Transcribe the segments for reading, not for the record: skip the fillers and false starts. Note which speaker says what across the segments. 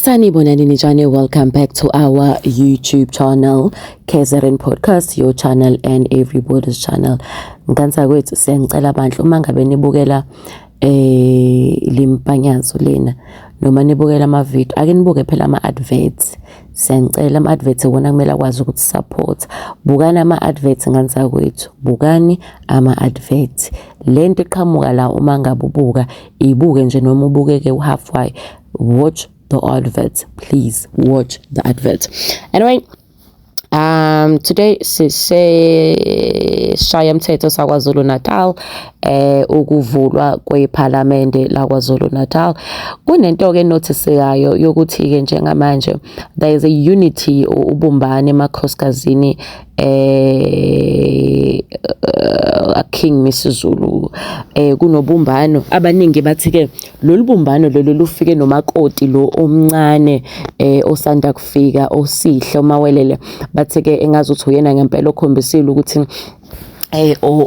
Speaker 1: Sanibonani Nijane, welcome back to our YouTube channel, KZN Podcast, your channel and everybody's channel. Nkansa kwethu siyangicela bandla uma ngabe nibukela limpanyazo lena noma nibukela ama video ake nibuke phela ama adverts. Siyangicela ama adverts wona kumele akwazi ukuthi support. Bukani ama adverts nkansa kwethu. Bukani ama adverts. Lento iqhamuka la uma ngabe ubuka ibuke nje noma ubukeke halfway. Watch the advert, please watch the advert. Anyway, today sishaya umthetho saKwaZulu Natal ukuvulwa kweParliament laKwaZulu Natal. Kunento ke noticeayo yokuthi ke njengamanje there is a unity ubumbane emakhosazini King Misuzulu kunobumbano abaningi bathi ke lolu bumbano lolu lufike nomakoti lo omncane osanda kufika osihle omawelele bathi ke engazuthi uyena ngempela okhombisile ukuthi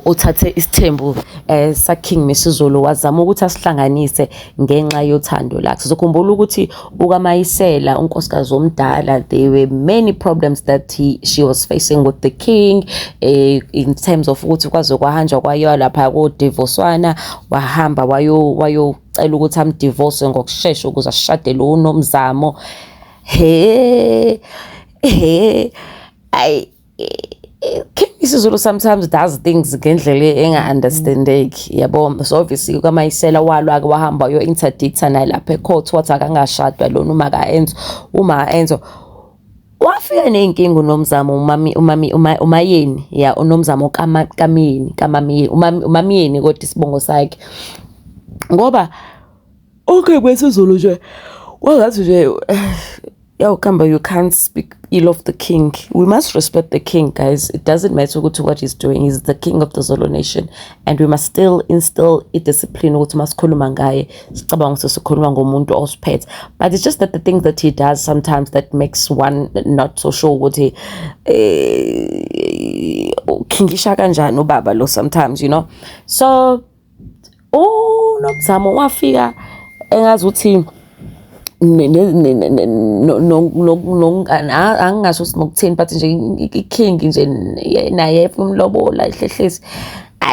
Speaker 1: othathe isithembu sa King Misuzulu wazama ukuthi asihlanganise ngenxa yothando lakhe. Sizokhumbula ukuthi ukaMayisela unkosikazi omdala, there were many problems that she was facing with the king in terms of ukuthi kwaze kwahanjwa kwayo lapha ko divorcewana wahamba wayocela ukuthi amdivorce ngokusheshsha ukuze ashade lo uNomzamo. King Misuzulu sometimes does things ngendlela enga-understandeki, yabo. So obviously ukaMayisela walwa ke wahamba yo interdicta naye lapha ecourt wathi akangashadwa lona uma enzo wafika nenkinga uNomzamo umayeni ya uNomzamo umamiyeni kodwa isibongo sakhe ngoba okay kwesiZulu nje wangathi nje Kamba, you can't speak ill of the king. We must respect the king, guys. It doesn't matter what he's doing. He's the king of the Zulu nation. And we must still instill a discipline. But it's just that the things that he does sometimes that makes one not so sure what he kingisha kanjani ubaba lo sometimes, you know. So, Nomzamo wafika engazuthi angasho sinokuthini but nje iking nje naye umlobola ehlehlezi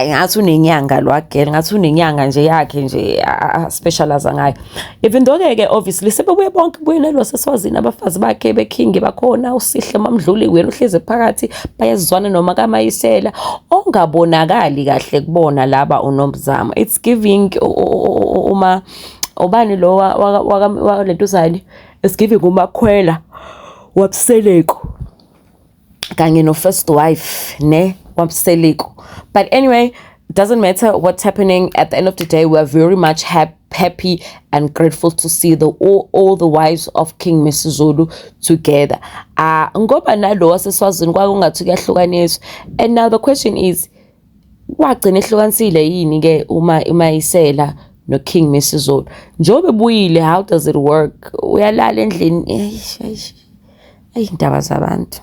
Speaker 1: ngathi unenyanga lwagela ngathi unenyanga nje yakhe nje specialize ngayo, even though ke obviously sebebuye bonke buyelelwa seswazini abafazi bakhe beking bakhona usihle mamdluli wena uhleze phakathi bayazizwana noma kaMayisela ongabonakali kahle kubona laba uNomzamo. It's giving uma obani lo walentuzani is giving umakhwela wabseleko kanye no first wife ne wabseleko. But anyway, it doesn't matter what's happening. At the end of the day, we are very much happy and grateful to see all the wives of King Misuzulu together. Ngoba nalo waseswazini kwakungathi kuyahlukaniswa. And now the question is, wagcina ehlukanisile yini ke uma iMayisela no King Misuzulu njobe buyile? How does it work? Uyalala endlini indaba zabantu.